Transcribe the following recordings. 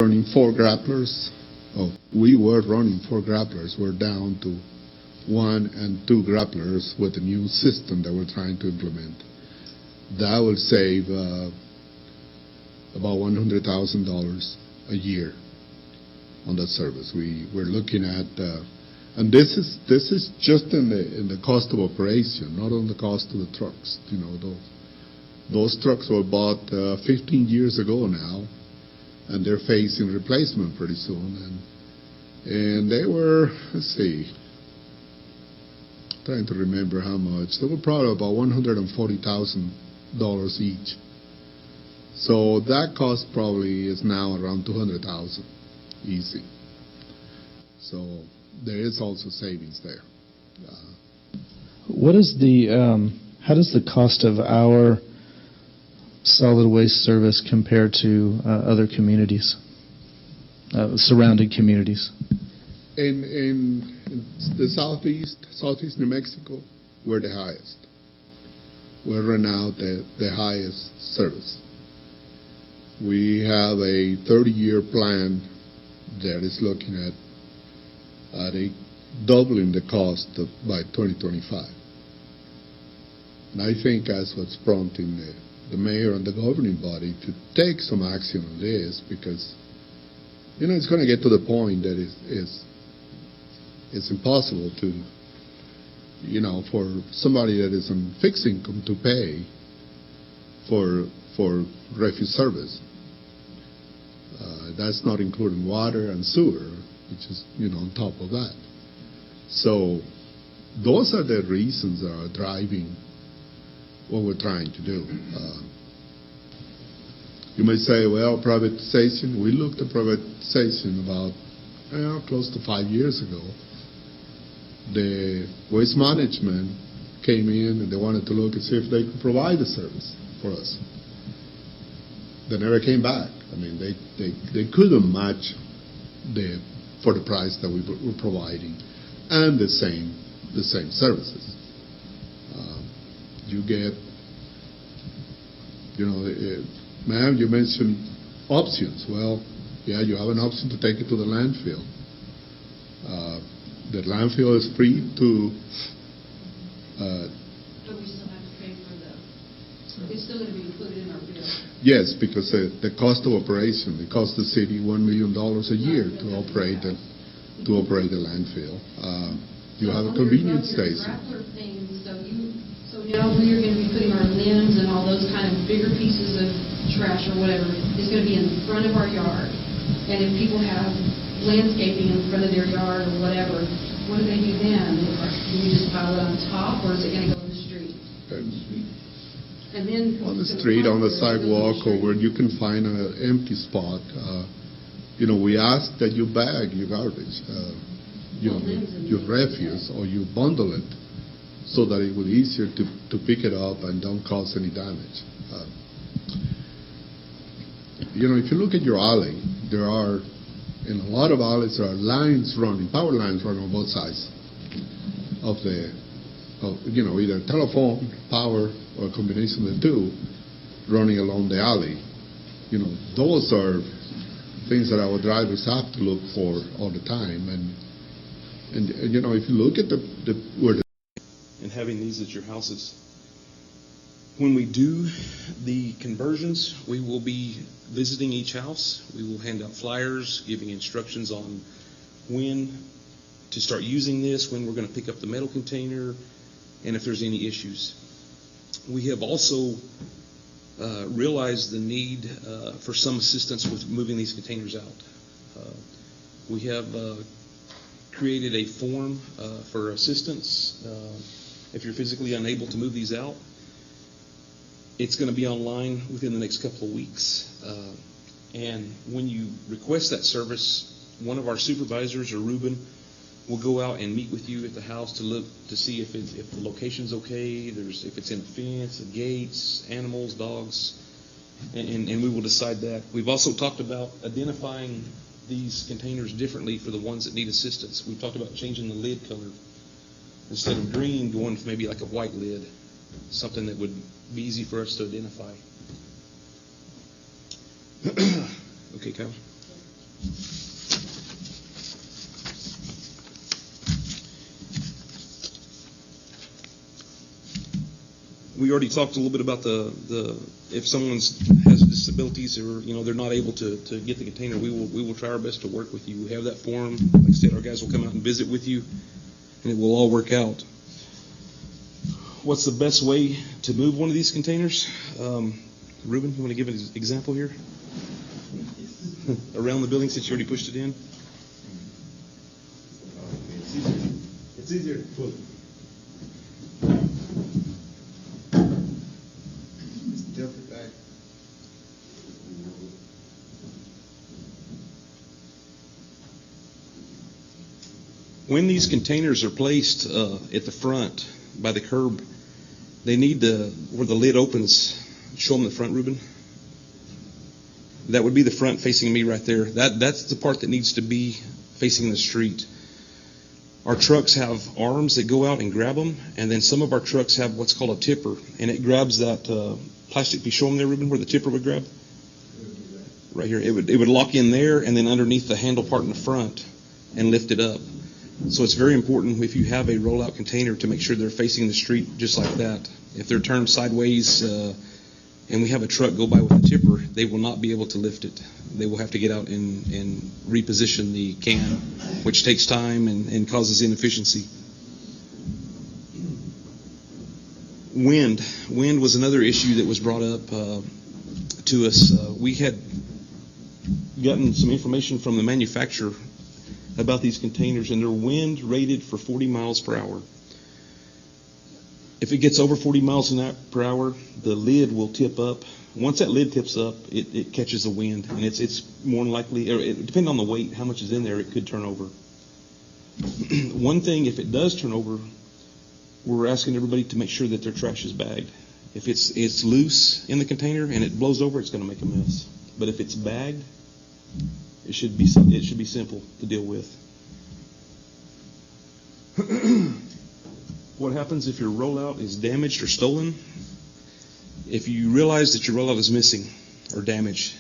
running 4 grapplers. Oh, we were running 4 grapplers. We're down to 1 and 2 grapplers with the new system that we're trying to implement. That will save about $100,000 a year on that service. We're looking at, and this is just in the cost of operation, not on the cost of the trucks. You know, those trucks were bought 15 years ago now, and they're facing replacement pretty soon. And they were, let's see, trying to remember how much. They were probably about $140,000 each. So that cost probably is now around $200,000 easy. So there is also savings there. What is the how does the cost of our solid waste service compare to other communities, surrounding communities? In the southeast New Mexico, we're the highest. We're renowned the highest service. We have a 30-year plan that is looking at a doubling the cost by 2025. And I think that's what's prompting the mayor and the governing body to take some action on this, because, you know, it's going to get to the point that it's impossible to, you know, for somebody that is on fixed income to pay for refuse service. That's not including water and sewer, which is, you know, on top of that. So those are the reasons that are driving what we're trying to do. You may say, well, privatization. We looked at privatization about close to 5 years ago. The waste management came in and they wanted to look and see if they could provide the service for us. They never came back. I mean, they couldn't match for the price that we were providing, and the same services. You get, you know, ma'am, you mentioned options. Well, yeah, you have an option to take it to the landfill. The landfill is free to. But we still have to pay for it's still going to be included in our bill. Yes, because the cost of operation, it costs the city $1 million a year to operate the landfill. You have a convenience station. So now we're going to be putting our limbs and all those kind of bigger pieces of trash or whatever is going to be in front of our yard. And if people have landscaping in front of their yard or whatever, what do they do then? Do we just pile it on top, or is it going to go in the street? And then on the street, on the sidewalk, or where you can find an empty spot. You know, we ask that you bag your garbage, your refuse, or you bundle it so that it will be easier to pick it up and don't cause any damage. You know, if you look at your alley, there are, in a lot of alleys, there are lines running, power lines running on both sides of you know, either telephone, power, or a combination of the two running along the alley. You know, those are things that our drivers have to look for all the time. And you know, if you look at and having these at your houses, when we do the conversions, we will be visiting each house. We will hand out flyers giving instructions on when to start using this, when we're going to pick up the metal container, and if there's any issues. We have also realized the need for some assistance with moving these containers out. We have created a form for assistance if you're physically unable to move these out. It's going to be online within the next couple of weeks. And when you request that service, one of our supervisors, or Ruben, will go out and meet with you at the house to look to see if the location's okay, if it's in a fence, the gates, animals, dogs, and we will decide that. We've also talked about identifying these containers differently for the ones that need assistance. We've talked about changing the lid color. Instead of green, going for maybe like a white lid, something that would be easy for us to identify. Okay, Kyle? We already talked a little bit about the if someone has disabilities or they're not able to get the container, we will try our best to work with you. We have that form. Like I said, our guys will come out and visit with you, and it will all work out. What's the best way to move one of these containers? Ruben, you want to give an example here? Around the building, since you already pushed it in? It's easier to pull it. Just tilt it back. When these containers are placed at the front by the curb, they need where the lid opens. Show them the front, Ruben. That would be the front facing me right there. That's the part that needs to be facing the street. Our trucks have arms that go out and grab them, and then some of our trucks have what's called a tipper, and it grabs that plastic. If you show them there, Ruben, where the tipper would grab? Right here. It would lock in there, and then underneath the handle part in the front, and lift it up. So it's very important if you have a rollout container to make sure they're facing the street just like that. If they're turned sideways and we have a truck go by with a tipper, they will not be able to lift it. They will have to get out and reposition the can, which takes time and causes inefficiency. Wind was another issue that was brought up to us. We had gotten some information from the manufacturer about these containers, and they're wind rated for 40 miles per hour. If it gets over 40 miles per hour, the lid will tip up. Once that lid tips up, it catches the wind, and it's more than likely, or depending on the weight, how much is in there, it could turn over. One thing, if it does turn over, we're asking everybody to make sure that their trash is bagged. If it's loose in the container and it blows over, it's going to make a mess. But if it's bagged, it should be simple to deal with. What happens if your rollout is damaged or stolen? If you realize that your rollout is missing or damaged,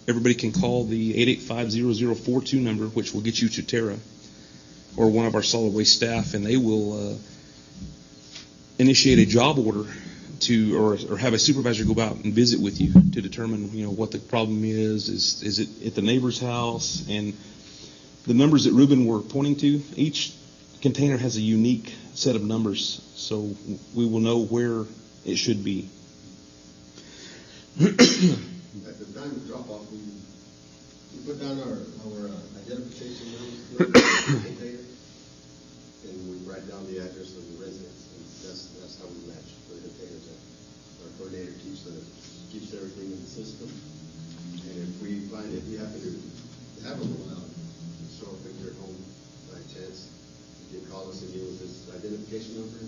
everybody can call the 885-0042 number, which will get you to Terra or one of our solid waste staff, and they will initiate a job order or have a supervisor go out and visit with you to determine what the problem is. Is it at the neighbor's house? And the numbers that Ruben were pointing to, each container has a unique set of numbers, so we will know where it should be. At the time of drop off, we put down our identification numbers for the container, and we write down the address of the residence, and that's how we match for the containers. Our coordinator keeps everything in the system, and if we find it, we happen to have a rollout, show up at your home by chance, you can call us and give us this identification number.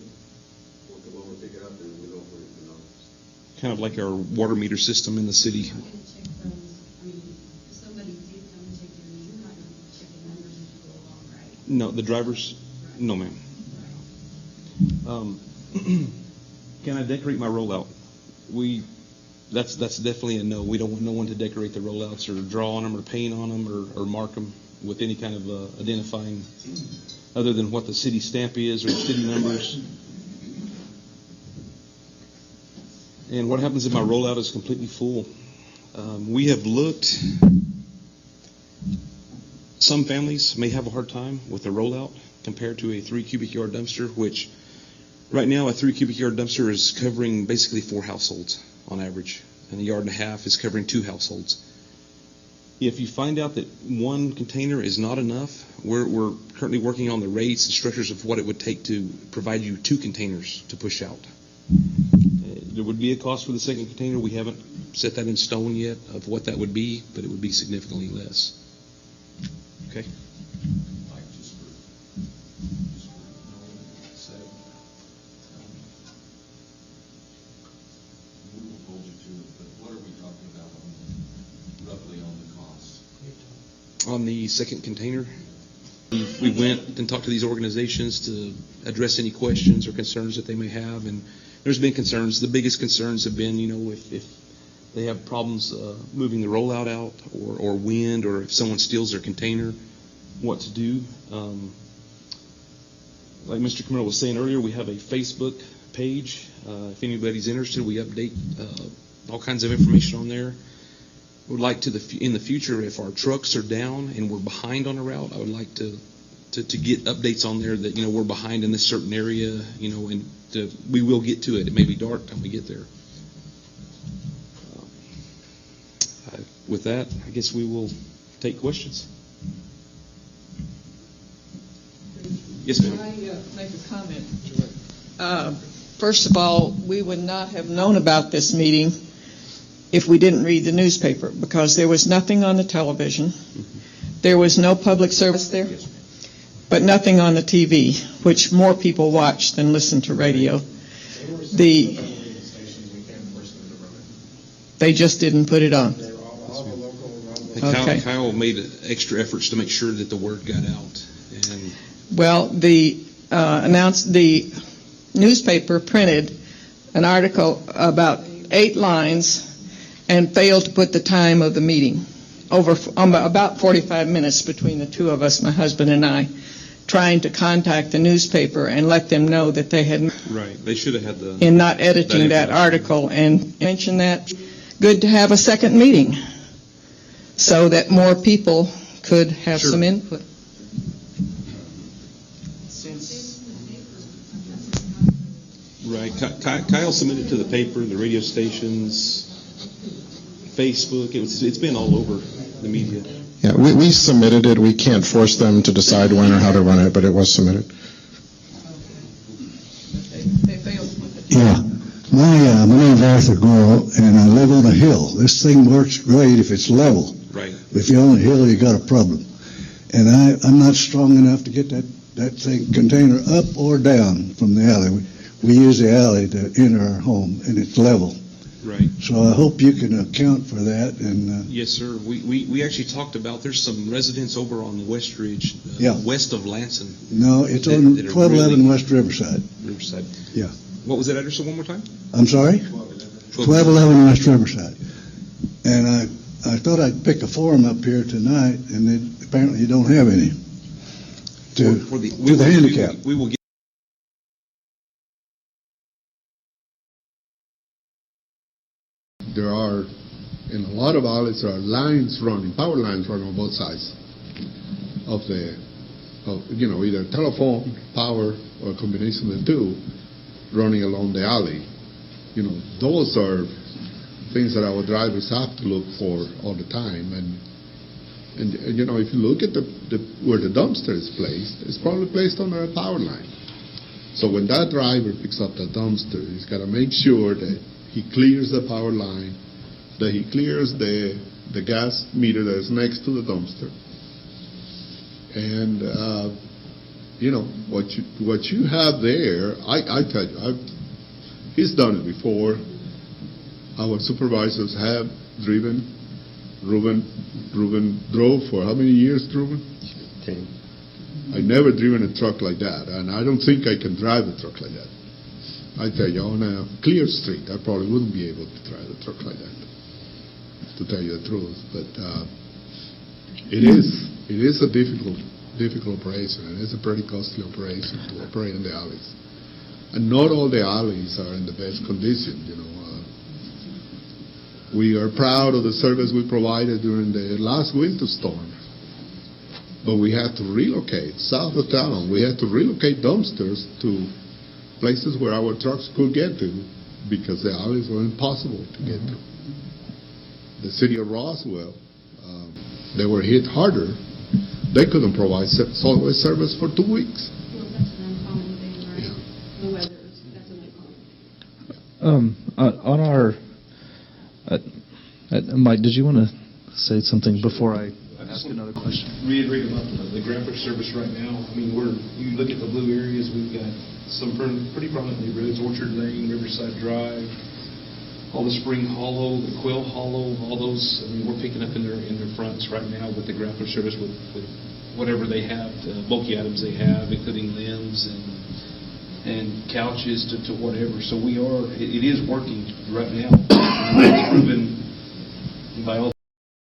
We'll come over, pick it up, and we know where it belongs. Kind of like our water meter system in the city. Check those. I mean, if somebody did come and take your, you're not going to check the numbers as you go along, right? No, the drivers? Right. No, ma'am. Right. Can I decorate my rollout? That's definitely a no. We don't want no one to decorate the rollouts or draw on them or paint on them or mark them with any kind of identifying other than what the city stamp is or the city numbers. And what happens if my rollout is completely full? We have looked. Some families may have a hard time with a rollout compared to a 3 cubic yard dumpster, which right now a 3 cubic yard dumpster is covering basically 4 households on average, and a yard and a half is covering 2 households. If you find out that one container is not enough, we're currently working on the rates and structures of what it would take to provide you 2 containers to push out. There would be a cost for the second container. We haven't set that in stone yet of what that would be, but it would be significantly less. Okay? Like just for said, we will hold you to it, but what are we talking about roughly on the cost? On the second container, we went and talked to these organizations to address any questions or concerns that they may have, and there's been concerns. The biggest concerns have been, if they have problems moving the rollout out, or wind, or if someone steals their container, what to do. Like Mr. Camero was saying earlier, we have a Facebook page. If anybody's interested, we update all kinds of information on there. Would like to in the future, if our trucks are down and we're behind on a route, I would like to get updates on there that, we're behind in this certain area, and we will get to it. It may be dark when we get there. With that, I guess we will take questions. Yes, ma'am. Can I make a comment? First of all, we would not have known about this meeting if we didn't read the newspaper, because there was nothing on the television. There was no public service there, but nothing on the TV, which more people watch than listen to radio. They just didn't put it on. Okay. Kyle made extra efforts to make sure that the word got out. And well, the newspaper printed an article about 8 lines and failed to put the time of the meeting. About 45 minutes between the two of us, my husband and I, trying to contact the newspaper and let them know that they had right. They should have had the in not editing that article and mention that. Good to have a second meeting so that more people could have some input. Right. Kyle submitted to the paper, the radio stations, Facebook. It's been all over the media. Yeah, we submitted it. We can't force them to decide when or how to run it, but it was submitted. Yeah. My name's Arthur Gore, and I live on a hill. This thing works great if it's level. Right. If you're on a hill, you got a problem. And I'm not strong enough to get that container up or down from the alley. We use the alley to enter our home, and it's level. Right. So I hope you can account for that. And yes, sir. We actually talked about, there's some residents over on the West Ridge, west of Lansing. No, it's on 1211 West Riverside. Riverside. Yeah. What was that address one more time? I'm sorry? 1211 West Riverside. And I thought I'd pick a forum up here tonight, and apparently you don't have any to the handicap. We will get. There are, in a lot of outlets, there are lines running, power lines running on both sides of either telephone, power, or a combination of the two, running along the alley. Those are things that our drivers have to look for all the time. And if you look at where the dumpster is placed, it's probably placed under a power line. So when that driver picks up the dumpster, he's got to make sure that he clears the power line, that he clears the gas meter that is next to the dumpster. And, what you have there, I tell you, he's done it before. Our supervisors have driven. Ruben drove for how many years, Ruben? 10. I never driven a truck like that, and I don't think I can drive a truck like that. I tell you, on a clear street, I probably wouldn't be able to drive a truck like that, to tell you the truth. But it is a difficult operation, and it's a pretty costly operation to operate in the alleys. And not all the alleys are in the best condition. We are proud of the service we provided during the last winter storm, but we had to relocate south of town. We had to relocate dumpsters to places where our trucks could get to, because the alleys were impossible to get to. The city of Roswell, they were hit harder. They couldn't provide solid waste service for 2 weeks. Well, that's an uncommon thing, right? The weather, that's an uncommon. On our, Mike, did you want to say something before I ask another question? Reiterate about the graphic service right now. I mean, you look at the blue areas, we've got some pretty prominent neighborhoods, Orchard Lane, Riverside Drive, all the Spring Hollow, the Quill Hollow, all those. I mean, we're picking up in their fronts right now with the graphic service, with whatever they have, the bulky items they have, including limbs and couches to whatever. So it is working right now. It's proven And by all